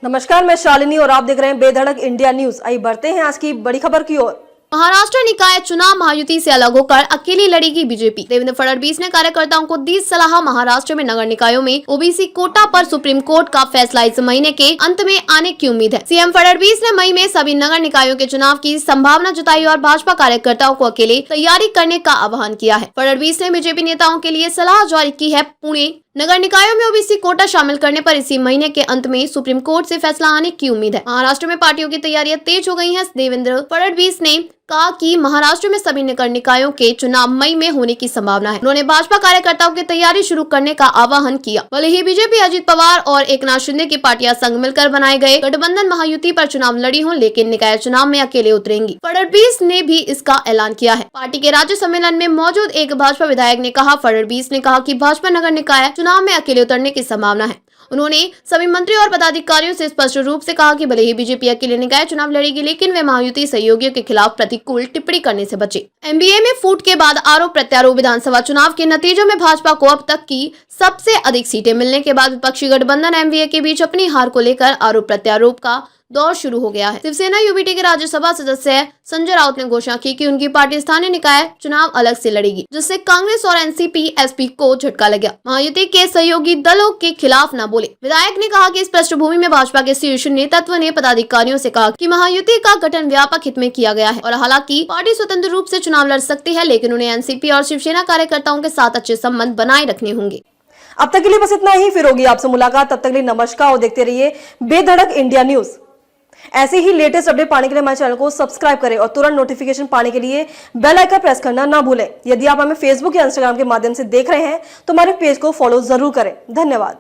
नमस्कार, मैं शालिनी और आप देख रहे हैं बेधड़क इंडिया न्यूज। आइए बढ़ते हैं आज की बड़ी खबर की ओर। महाराष्ट्र निकाय चुनाव महायुति से अलग होकर अकेली लड़ेगी बीजेपी। देवेंद्र फडणवीस ने कार्यकर्ताओं को दी सलाह। महाराष्ट्र में नगर निकायों में ओबीसी कोटा पर सुप्रीम कोर्ट का फैसला इस महीने के अंत में आने की उम्मीद है। सीएम फडणवीस ने मई में सभी नगर निकायों के चुनाव की संभावना जताई और भाजपा कार्यकर्ताओं को अकेले तैयारी करने का आह्वान किया है। फडणवीस ने बीजेपी नेताओं के लिए सलाह जारी की है। पुणे नगर निकायों में ओबीसी कोटा शामिल करने पर इसी महीने के अंत में सुप्रीम कोर्ट से फैसला आने की उम्मीद है। महाराष्ट्र में पार्टियों की तैयारियां तेज हो गई हैं। देवेंद्र फडणवीस ने कहा कि महाराष्ट्र में सभी नगर निकायों के चुनाव मई में होने की संभावना है। उन्होंने भाजपा कार्यकर्ताओं की तैयारी शुरू करने का आह्वान किया। भले ही बीजेपी, अजित पवार और एकनाथ शिंदे की पार्टियां संग मिलकर बनाए गए गठबंधन महायुति पर चुनाव लड़ी हों, लेकिन निकाय चुनाव में अकेले उतरेंगी। फडणवीस ने भी इसका ऐलान किया है। पार्टी के राज्य सम्मेलन में मौजूद एक भाजपा विधायक ने कहा, फडणवीस ने कहा कि भाजपा नगर निकाय चुनाव में अकेले उतरने की संभावना है। उन्होंने सभी मंत्री और पदाधिकारियों से स्पष्ट रूप से कहा कि भले ही बीजेपी अकेले निकाय चुनाव लड़ेगी, लेकिन वे महायुति सहयोगियों के खिलाफ प्रतिकूल टिप्पणी करने से बचे। एमबीए में फूट के बाद आरोप प्रत्यारोप। विधानसभा चुनाव के नतीजों में भाजपा को अब तक की सबसे अधिक सीटें मिलने के बाद विपक्षी गठबंधन एमबीए के बीच अपनी हार को लेकर आरोप प्रत्यारोप का दौर शुरू हो गया है। शिवसेना यूबीटी के राज्यसभा सदस्य संजय राउत ने घोषणा की कि उनकी पार्टी स्थानीय निकाय चुनाव अलग से लड़ेगी, जिससे कांग्रेस और एनसीपी एसपी को झटका लगा। महायुति के सहयोगी दलों के खिलाफ न बोले। विधायक ने कहा कि इस पृष्ठभूमि में भाजपा के शीर्ष नेतृत्व ने पदाधिकारियों से कहा कि महायुति का गठन व्यापक हित में किया गया है और हालांकि पार्टी स्वतंत्र रूप से चुनाव लड़ सकती है, लेकिन उन्हें एनसीपी और शिवसेना कार्यकर्ताओं के साथ अच्छे संबंध बनाए रखने होंगे। अब तक के लिए बस इतना ही। फिर होगी आपसे मुलाकात। तब तक के लिए नमस्कार और देखते रहिए बेधड़क इंडिया न्यूज। ऐसे ही लेटेस्ट अपडेट पाने के लिए हमारे चैनल को सब्सक्राइब करें और तुरंत नोटिफिकेशन पाने के लिए बेल आइकन प्रेस करना ना भूलें। यदि आप हमें फेसबुक या इंस्टाग्राम के माध्यम से देख रहे हैं तो हमारे पेज को फॉलो जरूर करें। धन्यवाद।